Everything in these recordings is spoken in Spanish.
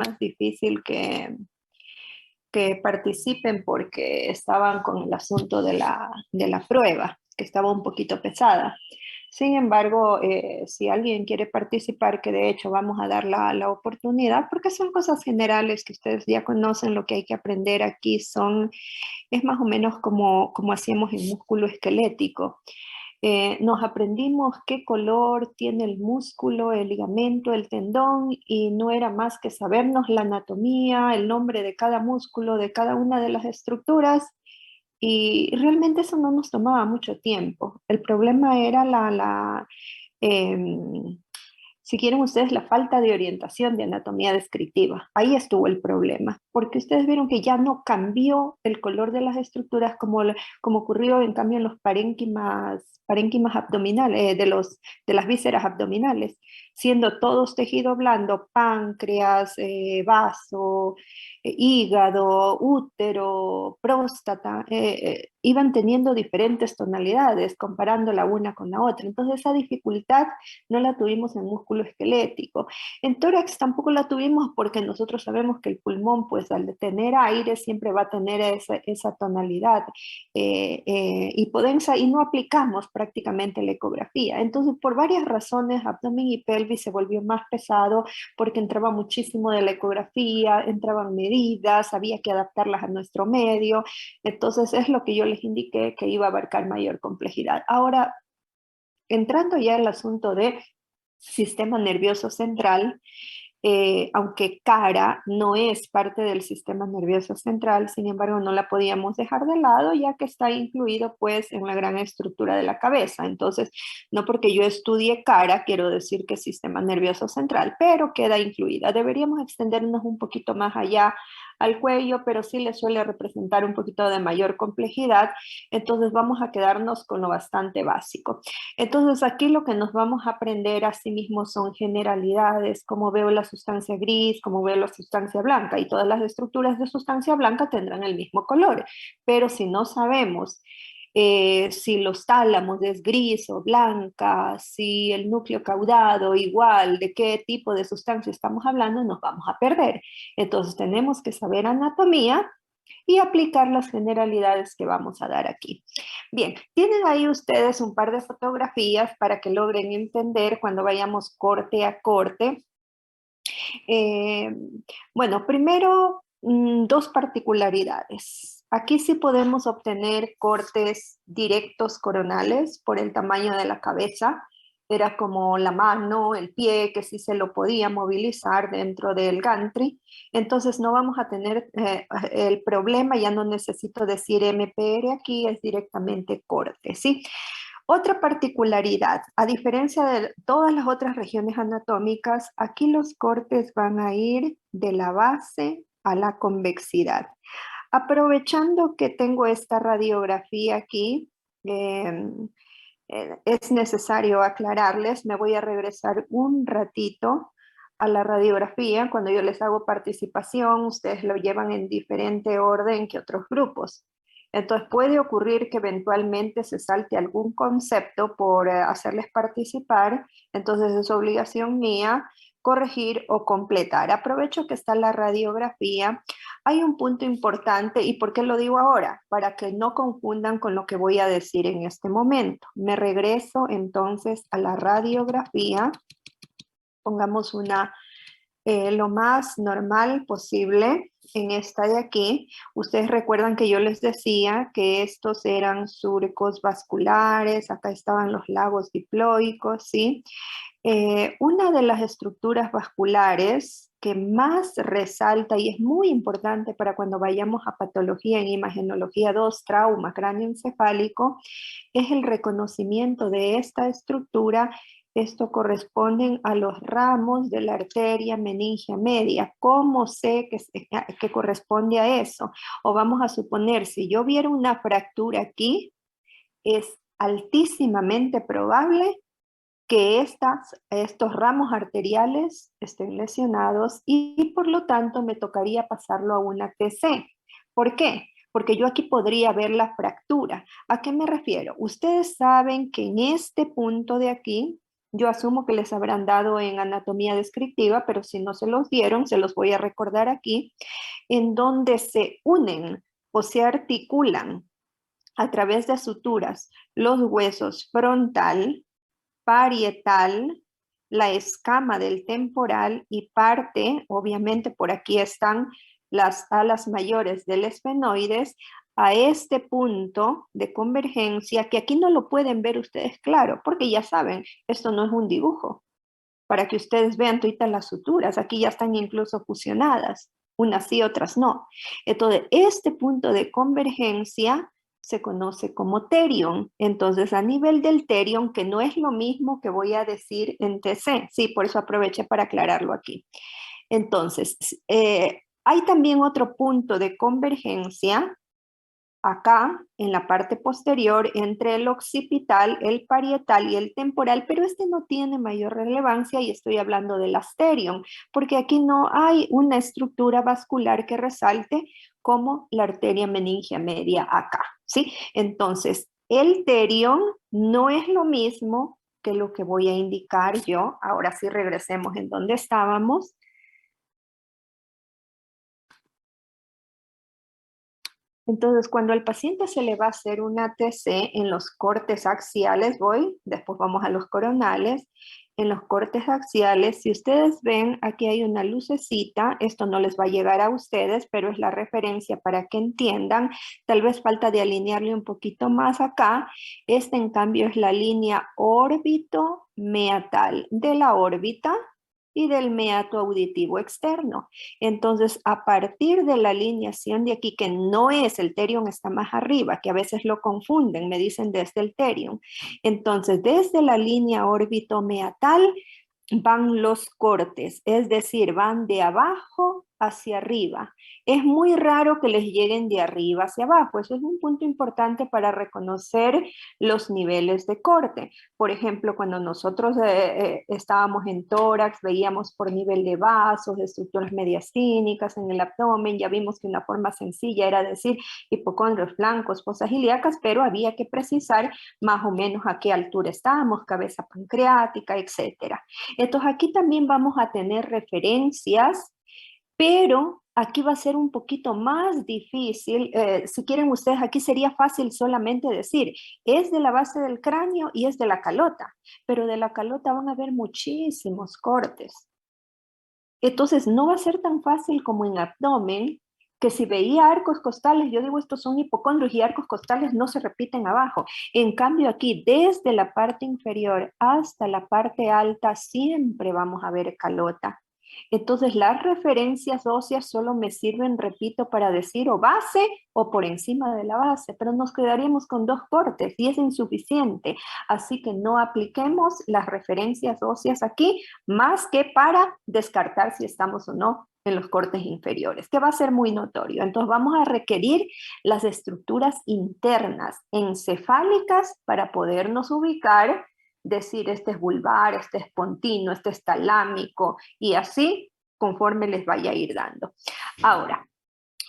más difícil que participen porque estaban con el asunto de la prueba, que estaba un poquito pesada. Sin embargo, si alguien quiere participar, que de hecho vamos a dar la oportunidad, porque son cosas generales que ustedes ya conocen, lo que hay que aprender aquí es más o menos como hacíamos en músculo esquelético. Nos aprendimos qué color tiene el músculo, el ligamento, el tendón, y no era más que sabernos la anatomía, el nombre de cada músculo, de cada una de las estructuras, y realmente eso no nos tomaba mucho tiempo. El problema era em, si quieren ustedes, la falta de orientación de anatomía descriptiva. Ahí estuvo el problema, porque ustedes vieron que ya no cambió el color de las estructuras como ocurrió en cambio en los parénquimas abdominales, de las vísceras abdominales, siendo todos tejido blando, páncreas, vaso, hígado, útero, próstata, iban teniendo diferentes tonalidades, comparando la una con la otra. Entonces esa dificultad no la tuvimos en músculo esquelético. En tórax tampoco la tuvimos porque nosotros sabemos que el pulmón, pues al tener aire, siempre va a tener esa tonalidad. Y no aplicamos prácticamente la ecografía. Entonces, por varias razones, abdomen y pelvis se volvió más pesado porque entraba muchísimo de la ecografía, entraban medidas, había que adaptarlas a nuestro medio. Entonces, es lo que yo les indiqué que iba a abarcar mayor complejidad. Ahora, entrando ya al asunto de sistema nervioso central, aunque cara no es parte del sistema nervioso central, sin embargo no la podíamos dejar de lado ya que está incluido pues en la gran estructura de la cabeza. Entonces, no porque yo estudie cara quiero decir que es sistema nervioso central, pero queda incluida. Deberíamos extendernos un poquito más allá al cuello, pero sí le suele representar un poquito de mayor complejidad, entonces vamos a quedarnos con lo bastante básico. Entonces aquí lo que nos vamos a aprender a sí mismo son generalidades, como veo la sustancia gris, como veo la sustancia blanca, y todas las estructuras de sustancia blanca tendrán el mismo color, pero si no sabemos si los tálamos es gris o blanca, si el núcleo caudado igual, de qué tipo de sustancia estamos hablando, nos vamos a perder. Entonces tenemos que saber anatomía y aplicar las generalidades que vamos a dar aquí. Bien, tienen ahí ustedes un par de fotografías para que logren entender cuando vayamos corte a corte. Eh, bueno, primero, dos particularidades. Aquí sí podemos obtener cortes directos coronales por el tamaño de la cabeza. Era como la mano, el pie, que sí se lo podía movilizar dentro del gantry. Entonces no vamos a tener el problema, ya no necesito decir MPR aquí, es directamente corte, ¿sí? Otra particularidad, a diferencia de todas las otras regiones anatómicas, aquí los cortes van a ir de la base a la convexidad. Aprovechando que tengo esta radiografía aquí, es necesario aclararles, me voy a regresar un ratito a la radiografía. Cuando yo les hago participación, ustedes lo llevan en diferente orden que otros grupos. Entonces puede ocurrir que eventualmente se salte algún concepto por hacerles participar, entonces es obligación mía corregir o completar. Aprovecho que está la radiografía. Hay un punto importante, ¿y por qué lo digo ahora? Para que no confundan con lo que voy a decir en este momento. Me regreso entonces a la radiografía. Pongamos lo más normal posible en esta de aquí. Ustedes recuerdan que yo les decía que estos eran surcos vasculares, acá estaban los lagos diploicos, ¿sí? Una de las estructuras vasculares que más resalta y es muy importante para cuando vayamos a patología en imagenología 2, trauma cráneoencefálico, es el reconocimiento de esta estructura. Esto corresponden a los ramos de la arteria meningia media. ¿Cómo sé que corresponde a eso? O vamos a suponer, si yo viera una fractura aquí, es altísimamente probable que estos ramos arteriales estén lesionados y por lo tanto me tocaría pasarlo a una TC. ¿Por qué? Porque yo aquí podría ver la fractura. ¿A qué me refiero? Ustedes saben que en este punto de aquí Yo asumo que les habrán dado en anatomía descriptiva, pero si no se los dieron, se los voy a recordar aquí, en donde se unen o se articulan a través de suturas los huesos frontal, parietal, la escama del temporal y parte, obviamente por aquí están las alas mayores del esfenoides, a este punto de convergencia, que aquí no lo pueden ver ustedes claro, porque ya saben, esto no es un dibujo. Para que ustedes vean todas las suturas, aquí ya están incluso fusionadas, unas sí, otras no. Entonces, este punto de convergencia se conoce como terion. Entonces, a nivel del terion, que no es lo mismo que voy a decir en TC, sí, por eso aproveché para aclararlo aquí. Entonces, hay también otro punto de convergencia acá en la parte posterior entre el occipital, el parietal y el temporal, pero este no tiene mayor relevancia y estoy hablando del asterion, porque aquí no hay una estructura vascular que resalte como la arteria meningia media acá, ¿sí? Entonces, el terion no es lo mismo que lo que voy a indicar yo. Ahora sí regresemos en donde estábamos. Entonces, cuando al paciente se le va a hacer una TC en los cortes axiales, después vamos a los coronales, en los cortes axiales, si ustedes ven, aquí hay una lucecita, esto no les va a llegar a ustedes, pero es la referencia para que entiendan, tal vez falta de alinearle un poquito más acá, esta en cambio es la línea órbito meatal de la órbita y del meato auditivo externo. Entonces, a partir de la alineación de aquí, que no es el terion, está más arriba, que a veces lo confunden, me dicen desde el terion. Entonces, desde la línea órbito meatal van los cortes, es decir, van de abajo hacia arriba. Es muy raro que les lleguen de arriba hacia abajo. Eso es un punto importante para reconocer los niveles de corte. Por ejemplo, cuando nosotros estábamos en tórax, veíamos por nivel de vasos, de estructuras mediastínicas en el abdomen, ya vimos que una forma sencilla era decir hipocondrios blancos, fosas ilíacas, pero había que precisar más o menos a qué altura estábamos, cabeza pancreática, etcétera. Entonces aquí también vamos a tener referencias, pero aquí va a ser un poquito más difícil. Si quieren ustedes, aquí sería fácil solamente decir, es de la base del cráneo y es de la calota, pero de la calota van a haber muchísimos cortes. Entonces no va a ser tan fácil como en abdomen, que si veía arcos costales, yo digo estos son hipocondrios y arcos costales no se repiten abajo. En cambio aquí, desde la parte inferior hasta la parte alta, siempre vamos a ver calota. Entonces las referencias óseas solo me sirven, repito, para decir o base o por encima de la base, pero nos quedaríamos con dos cortes y es insuficiente. Así que no apliquemos las referencias óseas aquí más que para descartar si estamos o no en los cortes inferiores, que va a ser muy notorio. Entonces vamos a requerir las estructuras internas encefálicas para podernos ubicar, decir este es vulvar, este es pontino, este es talámico y así conforme les vaya a ir dando. Ahora,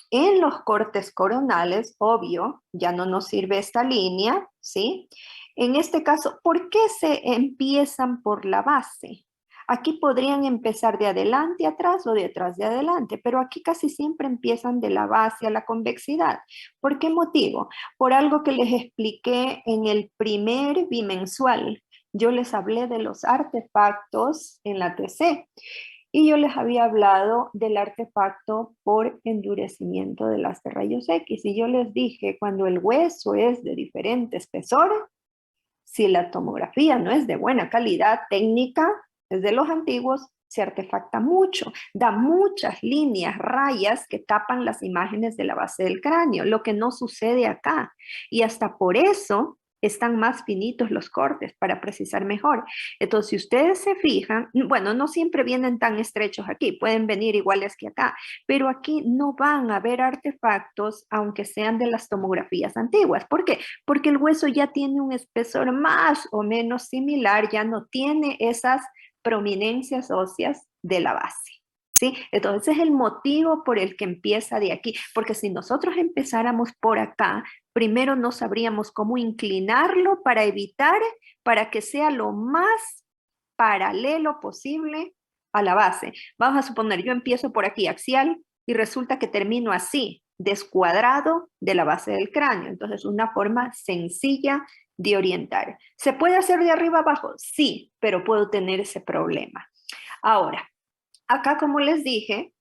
en los cortes coronales, obvio, ya no nos sirve esta línea, ¿sí? En este caso, ¿por qué se empiezan por la base? Aquí podrían empezar de adelante a atrás o de atrás de adelante, pero aquí casi siempre empiezan de la base a la convexidad. ¿Por qué motivo? Por algo que les expliqué en el primer bimensual. Yo les hablé de los artefactos en la TC. Y yo les había hablado del artefacto por endurecimiento de las de rayos X. Y yo les dije, cuando el hueso es de diferente espesor, si la tomografía no es de buena calidad técnica, es de los antiguos, se artefacta mucho, da muchas líneas, rayas que tapan las imágenes de la base del cráneo, lo que no sucede acá. Y hasta por eso están más finitos los cortes para precisar mejor. Entonces, si ustedes se fijan, bueno, no siempre vienen tan estrechos aquí, pueden venir iguales que acá, pero aquí no van a haber artefactos, aunque sean de las tomografías antiguas. ¿Por qué? Porque el hueso ya tiene un espesor más o menos similar, ya no tiene esas prominencias óseas de la base. ¿Sí? Entonces es el motivo por el que empieza de aquí, porque si nosotros empezáramos por acá, primero no sabríamos cómo inclinarlo para evitar, para que sea lo más paralelo posible a la base. Vamos a suponer, yo empiezo por aquí, axial, y resulta que termino así, descuadrado de la base del cráneo. Entonces, una forma sencilla de orientar. ¿Se puede hacer de arriba abajo? Sí, pero puedo tener ese problema. Ahora, acá como les dije,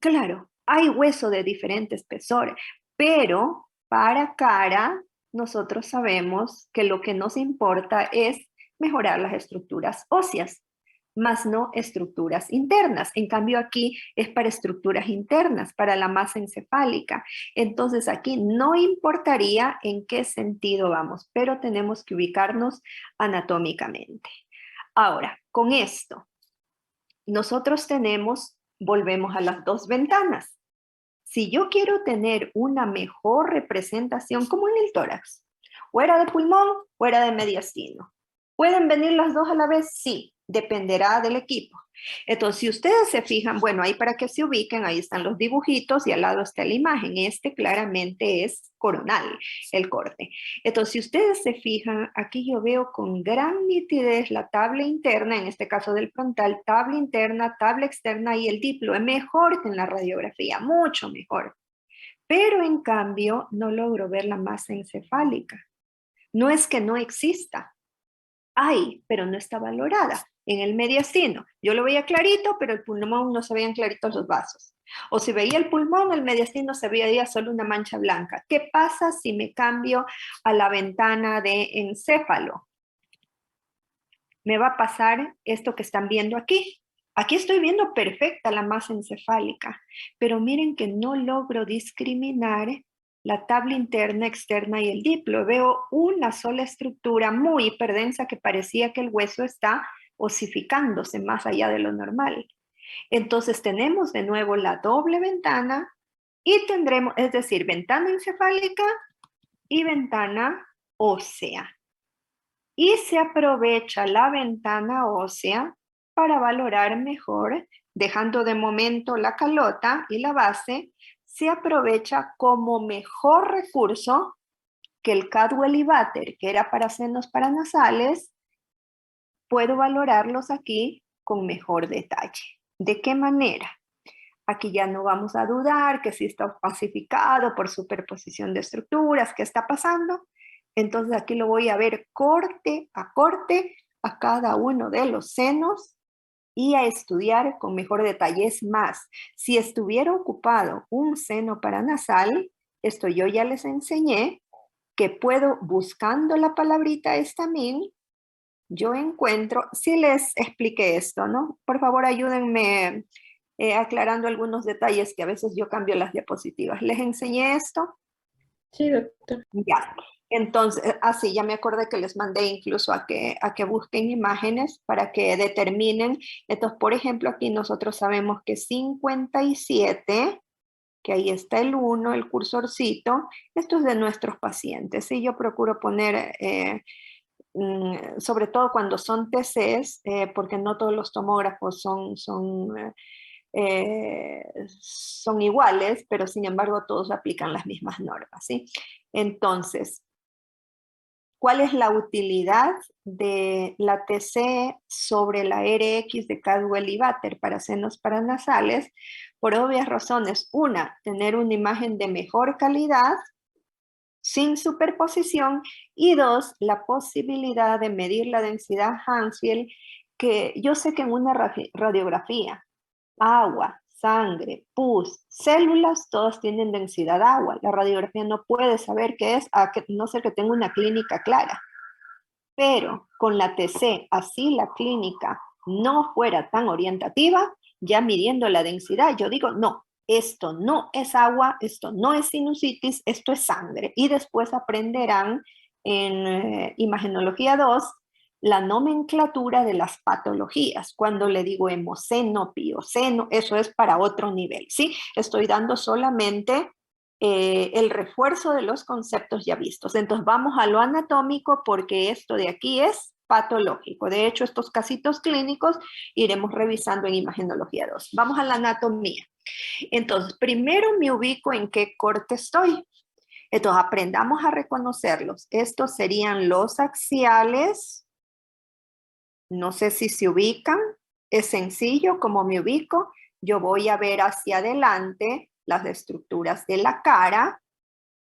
claro, hay hueso de diferente espesor, pero para cara nosotros sabemos que lo que nos importa es mejorar las estructuras óseas, más no estructuras internas. En cambio aquí es para estructuras internas, para la masa encefálica. Entonces aquí no importaría en qué sentido vamos, pero tenemos que ubicarnos anatómicamente. Ahora, con esto, nosotros tenemos, volvemos a las dos ventanas. Si yo quiero tener una mejor representación, como en el tórax, o era de pulmón o era de mediastino, ¿pueden venir las dos a la vez? Sí, dependerá del equipo. Entonces, si ustedes se fijan, bueno, ahí para que se ubiquen, ahí están los dibujitos y al lado está la imagen. Este claramente es coronal, el corte. Entonces, si ustedes se fijan, aquí yo veo con gran nitidez la tabla interna, en este caso del frontal, tabla interna, tabla externa y el diplo. Es mejor que en la radiografía, mucho mejor. Pero en cambio, no logro ver la masa encefálica. No es que no exista, hay, pero no está valorada. En el mediastino, yo lo veía clarito, pero el pulmón no se veían claritos los vasos. O si veía el pulmón, el mediastino se veía solo una mancha blanca. ¿Qué pasa si me cambio a la ventana de encéfalo? Me va a pasar esto que están viendo aquí. Aquí estoy viendo perfecta la masa encefálica, pero miren que no logro discriminar la tabla interna, externa y el diplo. Veo una sola estructura muy hiperdensa que parecía que el hueso está osificándose más allá de lo normal. Entonces tenemos de nuevo la doble ventana y tendremos, es decir, ventana encefálica y ventana ósea. Y se aprovecha la ventana ósea para valorar mejor, dejando de momento la calota y la base, se aprovecha como mejor recurso que el Cadwell y Batter, que era para senos paranasales, puedo valorarlos aquí con mejor detalle. ¿De qué manera? Aquí ya no vamos a dudar que si está pacificado por superposición de estructuras, ¿qué está pasando? Entonces aquí lo voy a ver corte a cada uno de los senos y a estudiar con mejor detalle. Es más, si estuviera ocupado un seno paranasal, esto yo ya les enseñé, que puedo, buscando la palabrita estamin, yo encuentro, si les expliqué esto, ¿no? Por favor, ayúdenme aclarando algunos detalles que a veces yo cambio las diapositivas. ¿Les enseñé esto? Sí, doctor. Ya. Entonces, así ya me acordé que les mandé incluso a que busquen imágenes para que determinen. Entonces, por ejemplo, aquí nosotros sabemos que 57, que ahí está el 1, el cursorcito, esto es de nuestros pacientes. ¿Sí? Yo procuro poner sobre todo cuando son TCs, porque no todos los tomógrafos son iguales, pero sin embargo todos aplican las mismas normas, ¿sí? Entonces, ¿cuál es la utilidad de la TC sobre la RX de Cadwell y Batter para senos paranasales? Por obvias razones. Una, tener una imagen de mejor calidad, sin superposición, y dos, la posibilidad de medir la densidad Hansfield, que yo sé que en una radiografía, agua, sangre, pus, células, todas tienen densidad de agua. La radiografía no puede saber qué es, a no ser que tenga una clínica clara. Pero con la TC, así la clínica no fuera tan orientativa, ya midiendo la densidad, yo digo, no, esto no es agua, esto no es sinusitis, esto es sangre. Y después aprenderán en Imagenología 2 la nomenclatura de las patologías. Cuando le digo hemoceno, pioceno, eso es para otro nivel, ¿sí? Estoy dando solamente el refuerzo de los conceptos ya vistos. Entonces vamos a lo anatómico porque esto de aquí es patológico. De hecho, estos casitos clínicos iremos revisando en Imagenología 2. Vamos a la anatomía. Entonces, primero me ubico en qué corte estoy. Entonces, aprendamos a reconocerlos. Estos serían los axiales No sé si se ubican. Es sencillo como me ubico. Yo voy a ver hacia adelante las estructuras de la cara,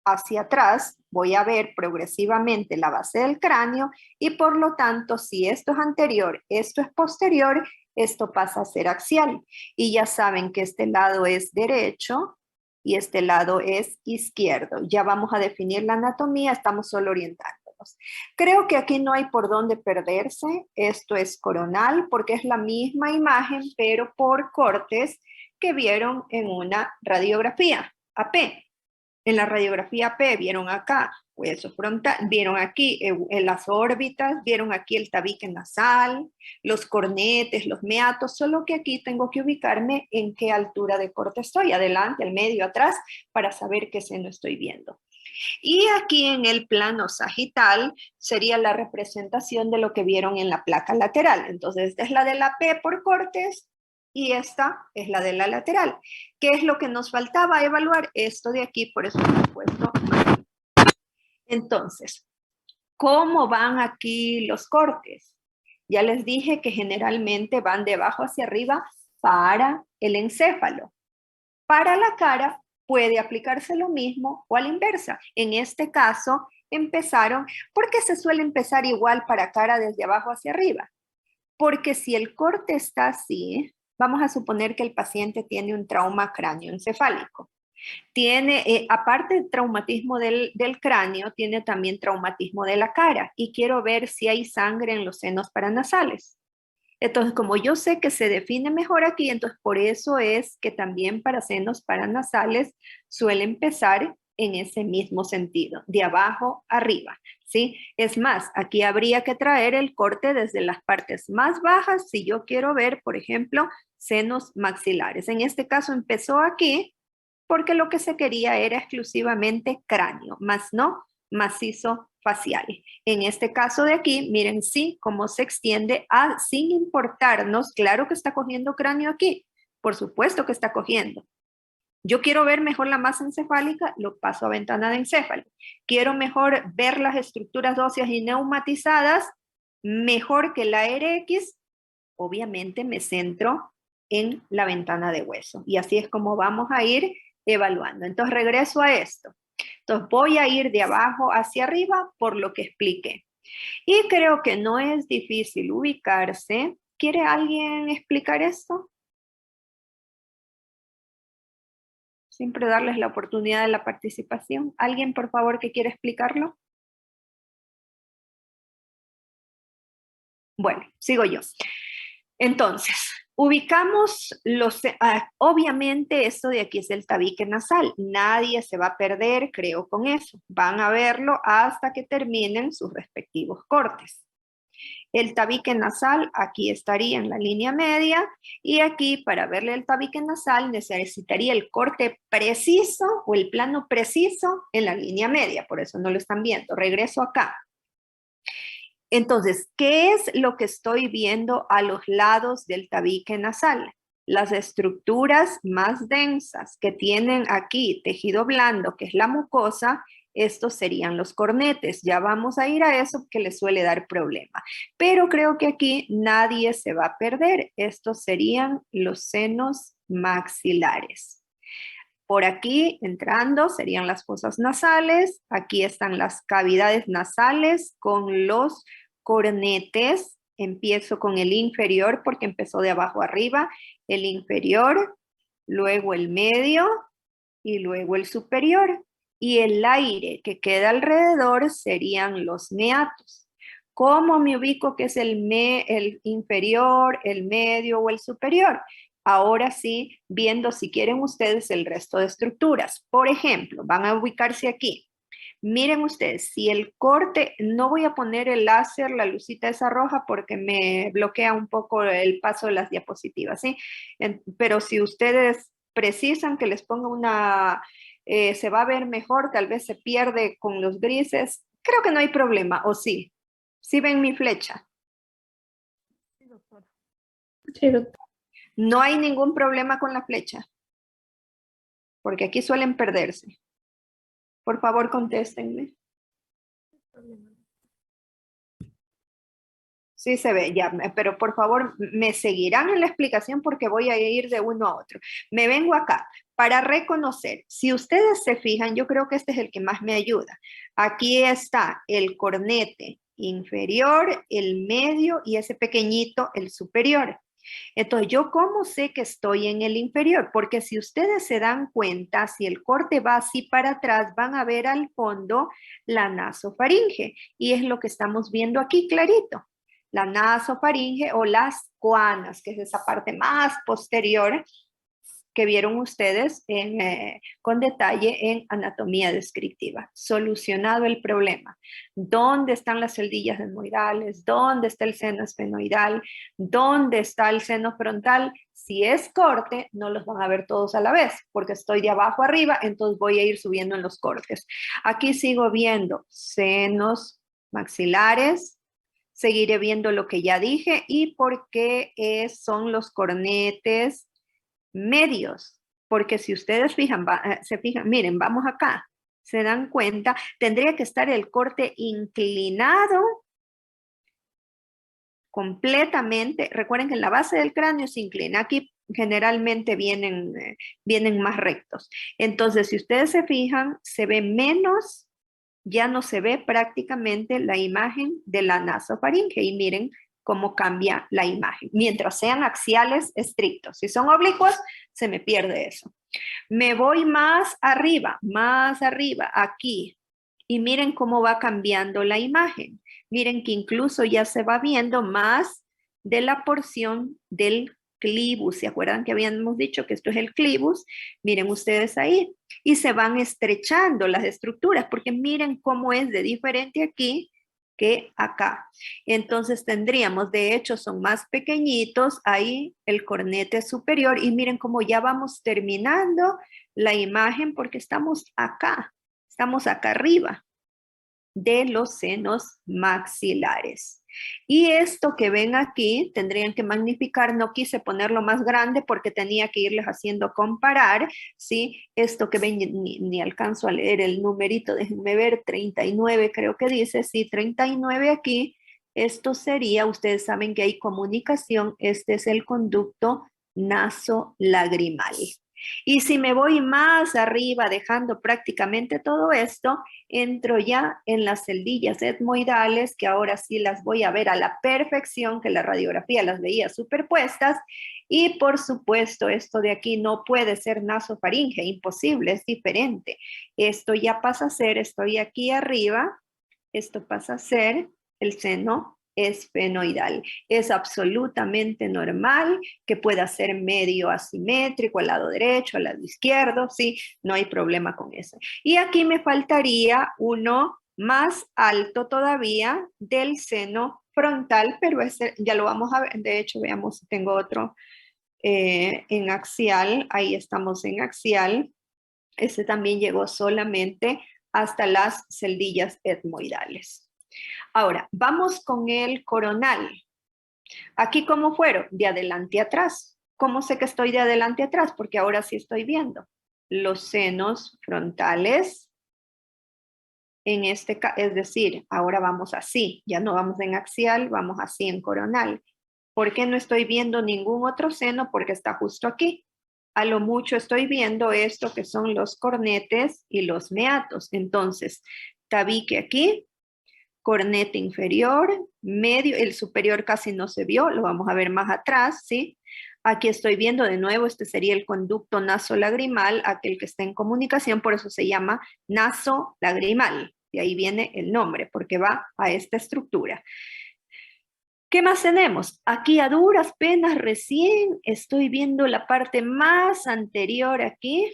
hacia atrás voy a ver progresivamente la base del cráneo y por lo tanto, si esto es anterior, esto es posterior, esto pasa a ser axial. Y ya saben que este lado es derecho y este lado es izquierdo. Ya vamos a definir la anatomía, estamos solo orientándonos. Creo que aquí no hay por dónde perderse. Esto es coronal porque es la misma imagen, pero por cortes que vieron en una radiografía AP. En la radiografía P vieron acá hueso frontal, vieron aquí en las órbitas, vieron aquí el tabique nasal, los cornetes, los meatos, solo que aquí tengo que ubicarme en qué altura de corte estoy, adelante, al medio, atrás, para saber qué seno estoy viendo. Y aquí en el plano sagital sería la representación de lo que vieron en la placa lateral. Entonces, esta es la de la P por cortes y esta es la de la lateral. ¿Qué es lo que nos faltaba evaluar? Esto de aquí, por eso lo he puesto. Entonces, ¿cómo van aquí los cortes? Ya les dije que generalmente van de abajo hacia arriba para el encéfalo. Para la cara puede aplicarse lo mismo o a la inversa. En este caso, empezaron, ¿por qué se suele empezar igual para cara desde abajo hacia arriba? Porque si el corte está así, vamos a suponer que el paciente tiene un trauma cráneoencefálico. Tiene, aparte del traumatismo del cráneo, tiene también traumatismo de la cara y quiero ver si hay sangre en los senos paranasales. Entonces, como yo sé que se define mejor aquí, entonces por eso es que también para senos paranasales suele empezar en ese mismo sentido, de abajo arriba, ¿sí? Es más, aquí habría que traer el corte desde las partes más bajas si yo quiero ver, por ejemplo, senos maxilares. En este caso empezó aquí porque lo que se quería era exclusivamente cráneo, más no macizo facial. En este caso de aquí, miren sí cómo se extiende sin importarnos, claro que está cogiendo cráneo aquí, por supuesto que está cogiendo. Yo quiero ver mejor la masa encefálica, lo paso a ventana de encéfalo. Quiero mejor ver las estructuras óseas y neumatizadas, mejor que la RX, obviamente me centro en la ventana de hueso. Y así es como vamos a ir evaluando. Entonces regreso a esto. Entonces voy a ir de abajo hacia arriba por lo que expliqué. Y creo que no es difícil ubicarse. ¿Quiere alguien explicar esto? Siempre darles la oportunidad de la participación. ¿Alguien, por favor, que quiera explicarlo? Bueno, sigo yo. Entonces, ubicamos obviamente esto de aquí es el tabique nasal. Nadie se va a perder, creo, con eso. Van a verlo hasta que terminen sus respectivos cortes. El tabique nasal aquí estaría en la línea media y aquí para verle el tabique nasal necesitaría el corte preciso o el plano preciso en la línea media, por eso no lo están viendo. Regreso acá. Entonces, ¿qué es lo que estoy viendo a los lados del tabique nasal? Las estructuras más densas que tienen aquí tejido blando, que es la mucosa, estos serían los cornetes. Ya vamos a ir a eso que les suele dar problema. Pero creo que aquí nadie se va a perder. Estos serían los senos maxilares. Por aquí, entrando, serían las fosas nasales. Aquí están las cavidades nasales con los cornetes. Empiezo con el inferior porque empezó de abajo arriba. El inferior, luego el medio y luego el superior. Y el aire que queda alrededor serían los meatos. ¿Cómo me ubico que es el inferior, el medio o el superior? Ahora sí, viendo si quieren ustedes el resto de estructuras. Por ejemplo, van a ubicarse aquí. Miren ustedes, si el corte, no voy a poner el láser, la lucita esa roja, porque me bloquea un poco el paso de las diapositivas, ¿sí? Pero si ustedes precisan que les ponga una, se va a ver mejor, tal vez se pierde con los grises, creo que no hay problema, ¿o sí? ¿Sí ven mi flecha? Sí, doctor. Sí, doctor. No hay ningún problema con la flecha, porque aquí suelen perderse. Por favor, contéstenme. Sí se ve, ya, pero por favor me seguirán en la explicación porque voy a ir de uno a otro. Me vengo acá para reconocer. Si ustedes se fijan, yo creo que este es el que más me ayuda. Aquí está el cornete inferior, el medio y ese pequeñito, el superior. Entonces, ¿yo cómo sé que estoy en el inferior? Porque si ustedes se dan cuenta, si el corte va así para atrás, van a ver al fondo la nasofaringe. Y es lo que estamos viendo aquí clarito. La nasofaringe o las coanas, que es esa parte más posterior que vieron ustedes con detalle en anatomía descriptiva. Solucionado el problema. ¿Dónde están las celdillas etmoidales? ¿Dónde está el seno esfenoidal? ¿Dónde está el seno frontal? Si es corte, no los van a ver todos a la vez, porque estoy de abajo arriba, entonces voy a ir subiendo en los cortes. Aquí sigo viendo senos maxilares, seguiré viendo lo que ya dije y por qué son los cornetes medios, porque si ustedes se fijan, miren, vamos acá, se dan cuenta, tendría que estar el corte inclinado completamente. Recuerden que en la base del cráneo se inclina, aquí generalmente vienen más rectos. Entonces, si ustedes se fijan, se ve menos, ya no se ve prácticamente la imagen de la nasofaringe y miren cómo cambia la imagen. Mientras sean axiales estrictos, si son oblicuos, se me pierde eso. Me voy más arriba, aquí. Y miren cómo va cambiando la imagen. Miren que incluso ya se va viendo más de la porción del clivus. ¿Se acuerdan que habíamos dicho que esto es el clivus? Miren ustedes ahí. Y se van estrechando las estructuras, porque miren cómo es de diferente aquí que acá. Entonces tendríamos, de hecho, son más pequeñitos, ahí el cornete superior, y miren cómo ya vamos terminando la imagen porque estamos acá arriba de los senos maxilares. Y esto que ven aquí, tendrían que magnificar, no quise ponerlo más grande porque tenía que irles haciendo comparar, ¿sí? Esto que ven, ni alcanzo a leer el numerito, déjenme ver, 39 creo que dice, sí, 39 aquí, esto sería, ustedes saben que hay comunicación, este es el conducto nasolagrimal. Y si me voy más arriba, dejando prácticamente todo esto, entro ya en las celdillas etmoidales, que ahora sí las voy a ver a la perfección, que la radiografía las veía superpuestas, y por supuesto esto de aquí no puede ser nasofaringe, imposible, es diferente. Esto ya pasa a ser, estoy aquí arriba, esto pasa a ser el seno esfenoidal. Es absolutamente normal que pueda ser medio asimétrico al lado derecho, al lado izquierdo, ¿sí? No hay problema con eso. Y aquí me faltaría uno más alto todavía del seno frontal, pero ese ya lo vamos a ver. De hecho, veamos, tengo otro en axial. Ahí estamos en axial. Ese también llegó solamente hasta las celdillas etmoidales. Ahora, vamos con el coronal. Aquí, ¿cómo fueron? De adelante a atrás. ¿Cómo sé que estoy de adelante a atrás? Porque ahora sí estoy viendo los senos frontales. En este caso, es decir, ahora vamos así. Ya no vamos en axial, vamos así en coronal. ¿Por qué no estoy viendo ningún otro seno? Porque está justo aquí. A lo mucho estoy viendo esto que son los cornetes y los meatos. Entonces, tabique aquí, cornete inferior, medio, el superior casi no se vio, lo vamos a ver más atrás, ¿sí? Aquí estoy viendo de nuevo, este sería el conducto nasolagrimal, aquel que está en comunicación, por eso se llama nasolagrimal. Y ahí viene el nombre, porque va a esta estructura. ¿Qué más tenemos? Aquí a duras penas recién estoy viendo la parte más anterior aquí,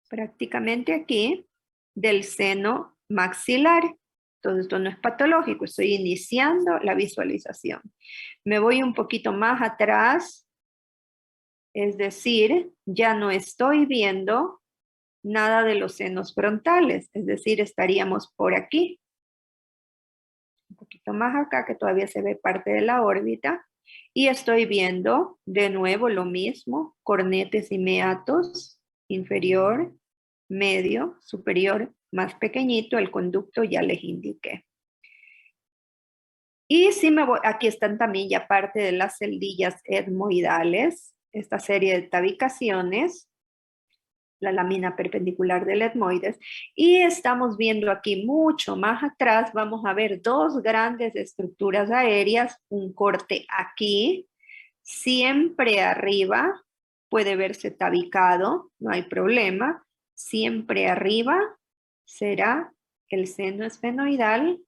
prácticamente aquí, del seno maxilar. Entonces esto no es patológico, estoy iniciando la visualización. Me voy un poquito más atrás, es decir, ya no estoy viendo nada de los senos frontales, es decir, estaríamos por aquí. Un poquito más acá, que todavía se ve parte de la órbita. Y estoy viendo de nuevo lo mismo, cornetes y meatos, inferior, medio, superior, más pequeñito, el conducto ya les indiqué. Y si me voy, aquí están también ya parte de las celdillas etmoidales, esta serie de tabicaciones, la lámina perpendicular del etmoides, y estamos viendo aquí mucho más atrás, vamos a ver dos grandes estructuras aéreas, un corte aquí, siempre arriba, puede verse tabicado, no hay problema, siempre arriba será el seno esfenoidal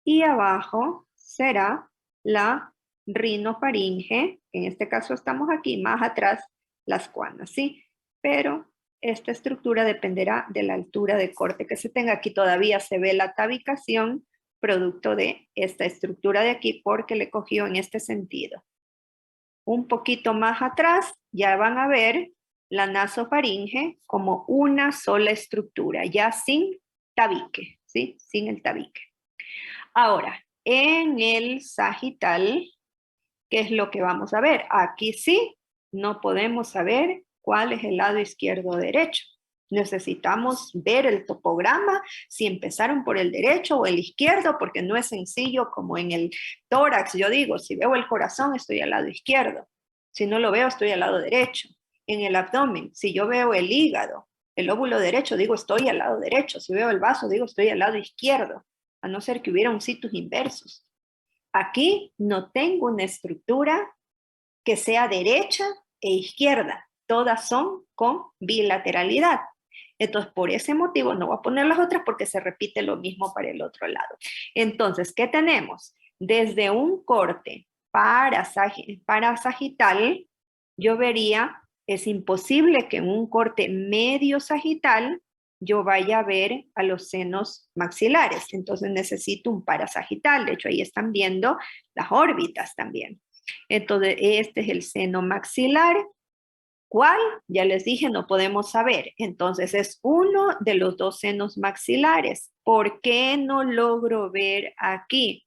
y abajo será la rinofaringe, en este caso estamos aquí, más atrás las cuanas, ¿sí? Pero esta estructura dependerá de la altura de corte que se tenga. Aquí todavía se ve la tabicación producto de esta estructura de aquí porque le cogió en este sentido. Un poquito más atrás ya van a ver la nasofaringe como una sola estructura, ya sin tabique, ¿sí? Sin el tabique. Ahora, en el sagital, ¿qué es lo que vamos a ver? Aquí sí, no podemos saber cuál es el lado izquierdo o derecho. Necesitamos ver el topograma, si empezaron por el derecho o el izquierdo, porque no es sencillo como en el tórax. Yo digo, si veo el corazón, estoy al lado izquierdo. Si no lo veo, estoy al lado derecho. En el abdomen, si yo veo el hígado, el óvulo derecho, digo, estoy al lado derecho. Si veo el vaso, digo, estoy al lado izquierdo, a no ser que hubiera un situs inversus. Aquí no tengo una estructura que sea derecha e izquierda. Todas son con bilateralidad. Entonces, por ese motivo, no voy a poner las otras porque se repite lo mismo para el otro lado. Entonces, ¿qué tenemos? Desde un corte para sagital, yo vería, es imposible que en un corte medio sagital yo vaya a ver a los senos maxilares. Entonces necesito un parasagital. De hecho, ahí están viendo las órbitas también. Entonces, este es el seno maxilar. ¿Cuál? Ya les dije, no podemos saber. Entonces, es uno de los dos senos maxilares. ¿Por qué no logro ver aquí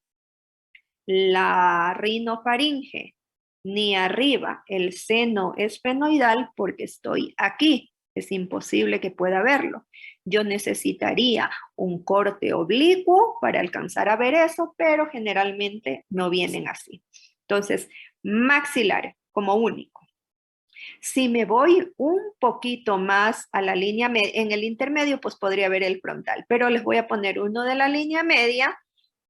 la rinofaringe? Ni arriba el seno esfenoidal porque estoy aquí. Es imposible que pueda verlo. Yo necesitaría un corte oblicuo para alcanzar a ver eso, pero generalmente no vienen así. Entonces, maxilar como único. Si me voy un poquito más a la línea media, en el intermedio, pues podría ver el frontal, pero les voy a poner uno de la línea media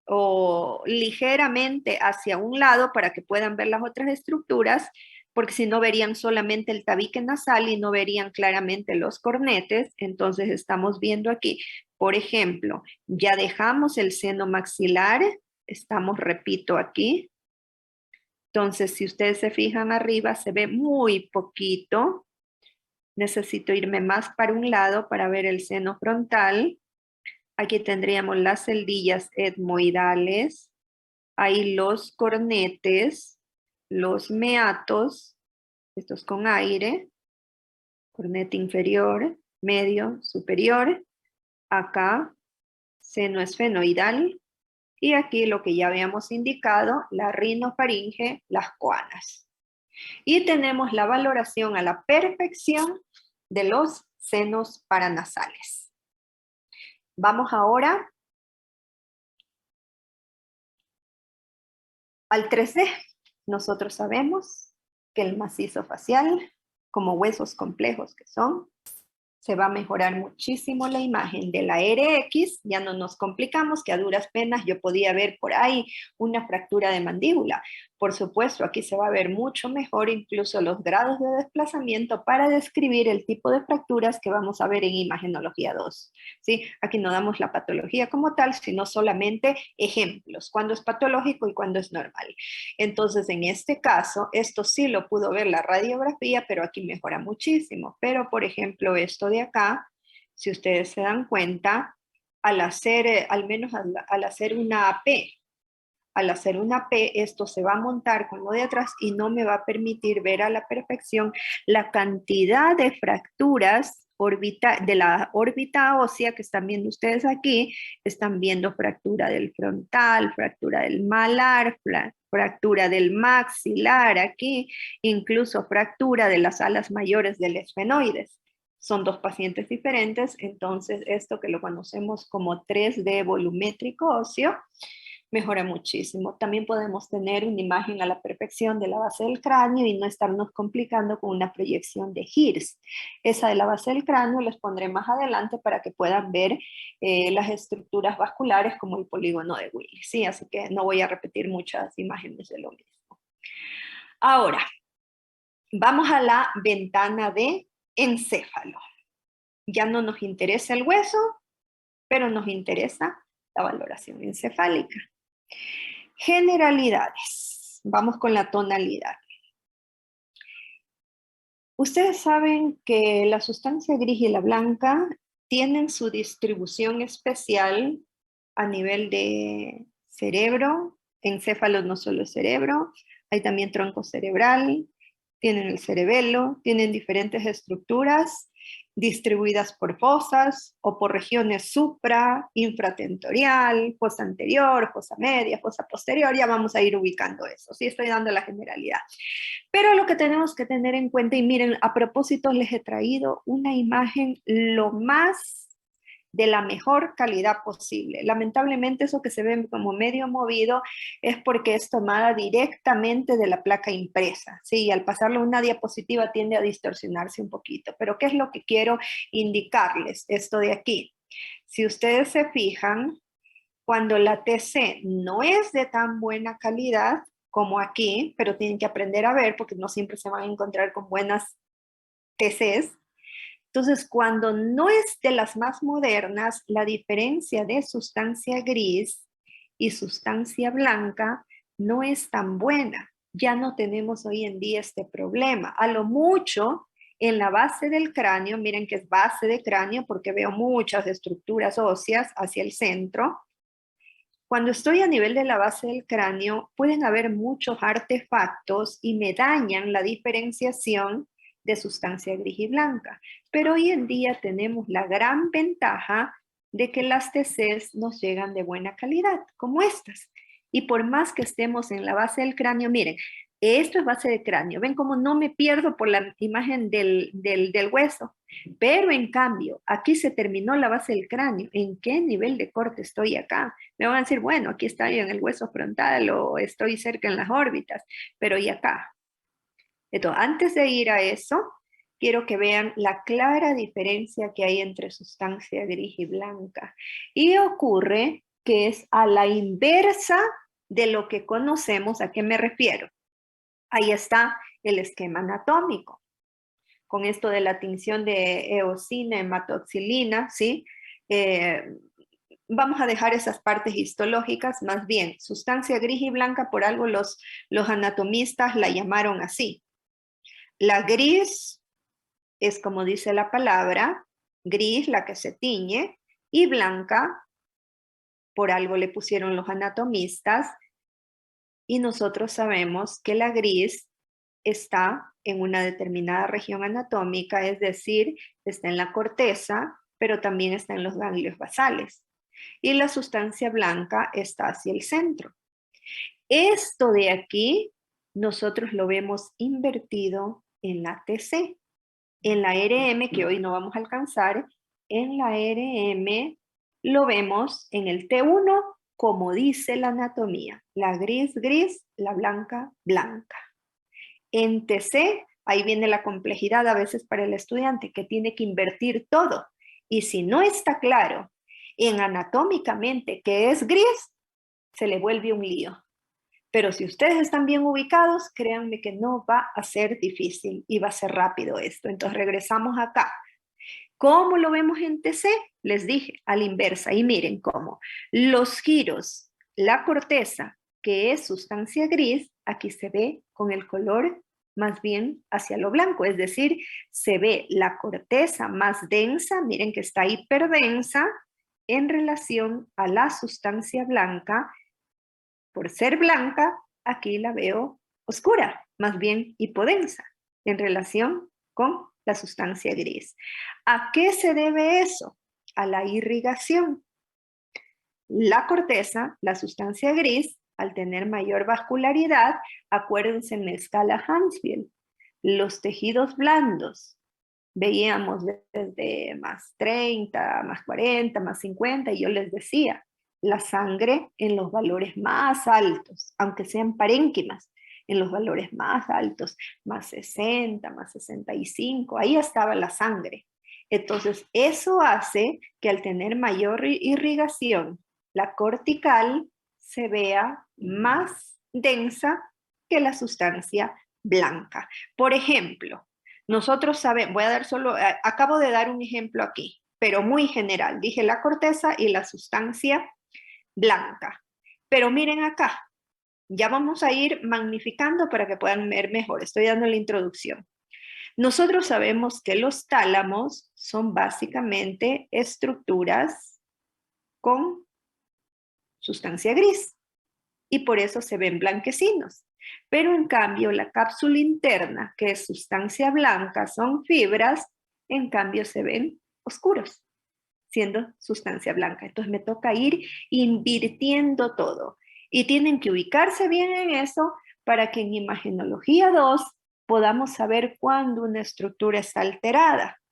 o ligeramente hacia un lado para que puedan ver las otras estructuras, porque si no verían solamente el tabique nasal y no verían claramente los cornetes. Entonces estamos viendo aquí, por ejemplo, ya dejamos el seno maxilar, estamos, repito, aquí. Entonces, si ustedes se fijan arriba, se ve muy poquito. Necesito irme más para un lado para ver el seno frontal. Aquí tendríamos las celdillas etmoidales. Ahí los cornetes, los meatos, estos con aire, cornete inferior, medio, superior. Acá, seno esfenoidal. Y aquí lo que ya habíamos indicado, la rinofaringe, las coanas. Y tenemos la valoración a la perfección de los senos paranasales. Vamos ahora al 3D. Nosotros sabemos que el macizo facial, como huesos complejos que son, se va a mejorar muchísimo la imagen de la RX, ya no nos complicamos, que a duras penas yo podía ver por ahí una fractura de mandíbula. Por supuesto, aquí se va a ver mucho mejor incluso los grados de desplazamiento para describir el tipo de fracturas que vamos a ver en imagenología 2. ¿Sí? Aquí no damos la patología como tal, sino solamente ejemplos, cuándo es patológico y cuándo es normal. Entonces, en este caso, esto sí lo pudo ver la radiografía, pero aquí mejora muchísimo. Pero, por ejemplo, esto de acá, si ustedes se dan cuenta, al hacer, al menos al hacer una AP, al hacer una P, esto se va a montar con lo de atrás y no me va a permitir ver a la perfección la cantidad de fracturas de la órbita ósea que están viendo ustedes aquí. Están viendo fractura del frontal, fractura del malar, fractura del maxilar aquí, incluso fractura de las alas mayores del esfenoides. Son dos pacientes diferentes, entonces esto que lo conocemos como 3D volumétrico óseo, Mejora muchísimo. También podemos tener una imagen a la perfección de la base del cráneo y no estarnos complicando con una proyección de HIRS. Esa de la base del cráneo les pondré más adelante para que puedan ver las estructuras vasculares como el polígono de Willis, ¿sí? Así que no voy a repetir muchas imágenes de lo mismo. Ahora, vamos a la ventana de encéfalo. Ya no nos interesa el hueso, pero nos interesa la valoración encefálica. Generalidades. Vamos con la tonalidad. Ustedes saben que la sustancia gris y la blanca tienen su distribución especial a nivel de cerebro, encéfalo no solo cerebro, hay también tronco cerebral, tienen el cerebelo, tienen diferentes estructuras distribuidas por fosas o por regiones supra, infratentorial, fosa anterior, fosa media, fosa posterior, ya vamos a ir ubicando eso, sí estoy dando la generalidad. Pero lo que tenemos que tener en cuenta, y miren, a propósito les he traído una imagen lo más de la mejor calidad posible. Lamentablemente eso que se ve como medio movido es porque es tomada directamente de la placa impresa, ¿sí? Y al pasarlo a una diapositiva tiende a distorsionarse un poquito. Pero ¿qué es lo que quiero indicarles? Esto de aquí. Si ustedes se fijan, cuando la TC no es de tan buena calidad como aquí, pero tienen que aprender a ver porque no siempre se van a encontrar con buenas TCs. Entonces, cuando no es de las más modernas, la diferencia de sustancia gris y sustancia blanca no es tan buena. Ya no tenemos hoy en día este problema. A lo mucho, en la base del cráneo, miren que es base de cráneo porque veo muchas estructuras óseas hacia el centro. Cuando estoy a nivel de la base del cráneo, pueden haber muchos artefactos y me dañan la diferenciación de sustancia gris y blanca. Pero hoy en día tenemos la gran ventaja de que las TCs nos llegan de buena calidad, como estas. Y por más que estemos en la base del cráneo, miren, esto es base de cráneo. Ven cómo no me pierdo por la imagen del hueso. Pero en cambio, aquí se terminó la base del cráneo. ¿En qué nivel de corte estoy acá? Me van a decir, bueno, aquí estoy en el hueso frontal o estoy cerca en las órbitas, pero ¿y acá? Entonces, antes de ir a eso, quiero que vean la clara diferencia que hay entre sustancia gris y blanca. Y ocurre que es a la inversa de lo que conocemos. ¿A qué me refiero? Ahí está el esquema anatómico. Con esto de la tinción de eosina, hematoxilina, ¿sí? Vamos a dejar esas partes histológicas, más bien, sustancia gris y blanca, por algo los anatomistas la llamaron así. La gris es como dice la palabra, gris, la que se tiñe, y blanca, por algo le pusieron los anatomistas, y nosotros sabemos que la gris está en una determinada región anatómica, es decir, está en la corteza, pero también está en los ganglios basales. Y la sustancia blanca está hacia el centro. Esto de aquí, nosotros lo vemos invertido en la TC. En la RM, que hoy no vamos a alcanzar, en la RM lo vemos en el T1, como dice la anatomía. La gris, gris, la blanca, blanca. En TC, ahí viene la complejidad a veces para el estudiante, que tiene que invertir todo. Y si no está claro en anatómicamente que es gris, se le vuelve un lío. Pero si ustedes están bien ubicados, créanme que no va a ser difícil y va a ser rápido esto. Entonces regresamos acá. ¿Cómo lo vemos en TC? Les dije, a la inversa. Y miren cómo. Los giros, la corteza, que es sustancia gris, aquí se ve con el color más bien hacia lo blanco. Es decir, se ve la corteza más densa, miren que está hiperdensa, en relación a la sustancia blanca. Por ser blanca, aquí la veo oscura, más bien hipodensa, en relación con la sustancia gris. ¿A qué se debe eso? A la irrigación. La corteza, la sustancia gris, al tener mayor vascularidad, acuérdense en la escala Hansfield, los tejidos blandos, veíamos desde más 30, más 40, más 50, y yo les decía, la sangre en los valores más altos, aunque sean parénquimas, en los valores más altos, más 60, más 65, ahí estaba la sangre. Entonces, eso hace que al tener mayor irrigación, la cortical se vea más densa que la sustancia blanca. Por ejemplo, nosotros sabemos, voy a dar solo, acabo de dar un ejemplo aquí, pero muy general. Dije la corteza y la sustancia blanca. Pero miren acá, ya vamos a ir magnificando para que puedan ver mejor. Estoy dando la introducción. Nosotros sabemos que los tálamos son básicamente estructuras con sustancia gris y por eso se ven blanquecinos. Pero en cambio la cápsula interna, que es sustancia blanca, son fibras, en cambio se ven oscuros, siendo sustancia blanca. Entonces me toca ir invirtiendo todo. Y tienen que ubicarse bien en eso para que en Imagenología 2 podamos saber cuándo una estructura está alterada.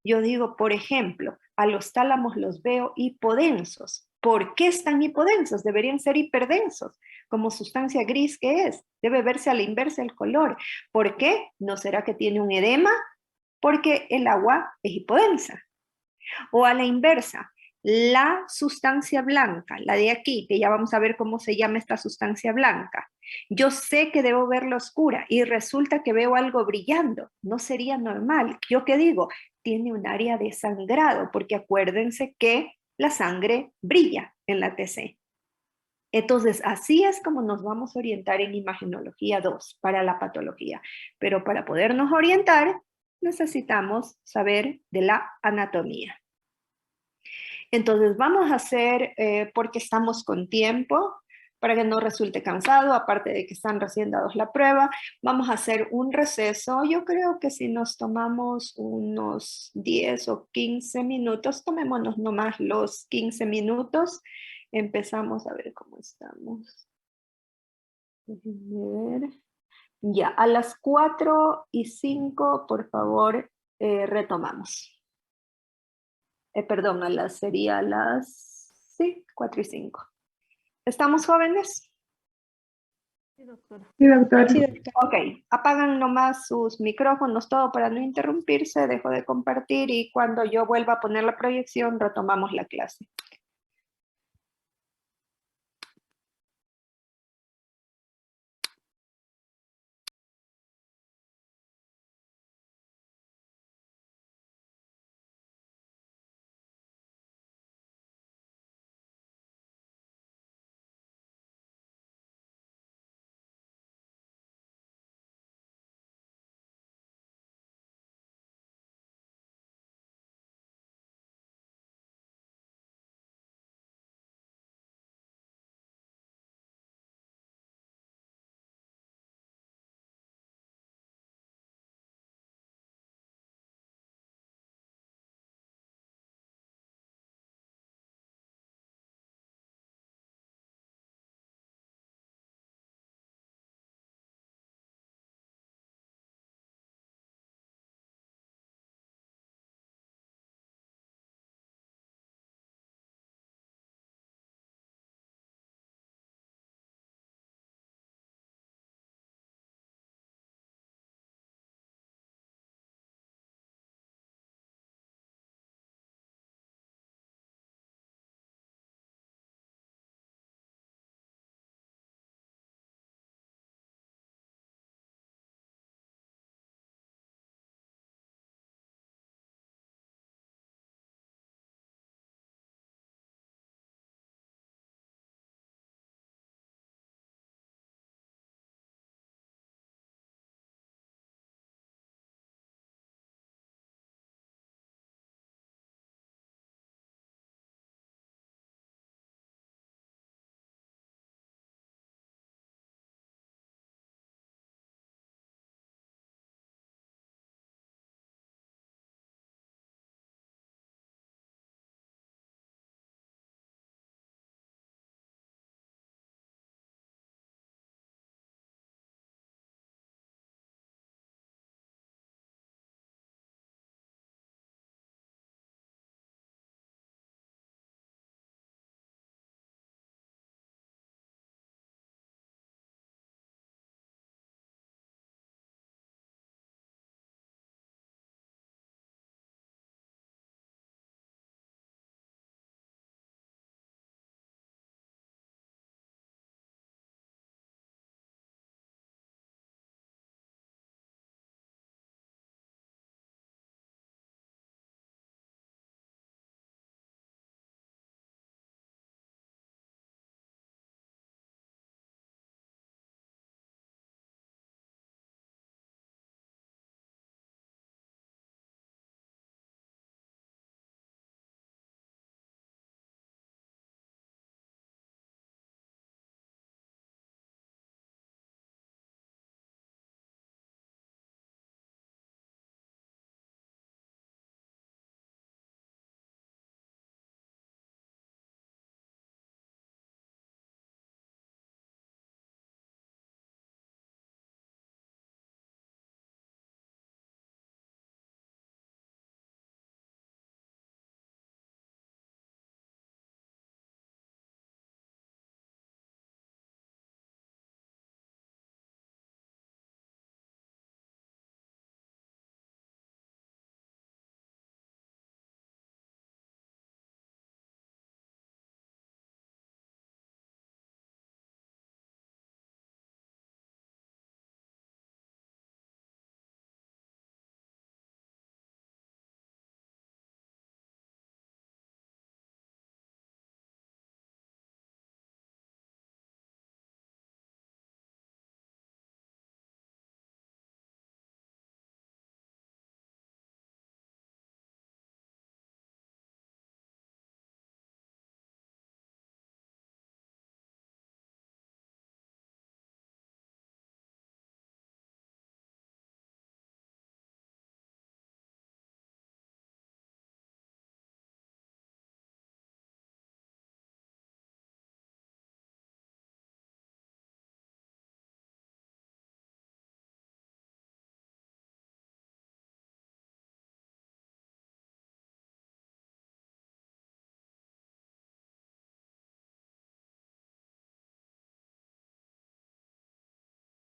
Yo digo, por ejemplo, a los tálamos los veo hipodensos. ¿Por qué están hipodensos? Deberían ser hiperdensos, como sustancia gris que es. Debe verse a la inversa el color. ¿Por qué? ¿No será que tiene un edema? Porque el agua es hipodensa. O a la inversa, la sustancia blanca, la de aquí, que ya vamos a ver cómo se llama esta sustancia blanca. Yo sé que debo verla oscura y resulta que veo algo brillando. No sería normal. ¿Yo qué digo? Tiene un área de sangrado, porque acuérdense que la sangre brilla en la TC. Entonces, así es como nos vamos a orientar en Imagenología 2 para la patología. Pero para podernos orientar, necesitamos saber de la anatomía. Entonces vamos a hacer, porque estamos con tiempo, para que no resulte cansado, aparte de que están recién dados la prueba, vamos a hacer un receso. Yo creo que si nos tomamos unos 10 o 15 minutos, tomémonos nomás los 15 minutos. Empezamos a ver cómo estamos. Déjenme ver. Ya, a las 4:05, por favor, retomamos. Perdón, sería las, sí, 4:05. ¿Estamos jóvenes? Sí, doctora. Sí, doctora. Sí, doctora. Ok, apagan nomás sus micrófonos, todo para no interrumpirse, dejo de compartir y cuando yo vuelva a poner la proyección retomamos la clase.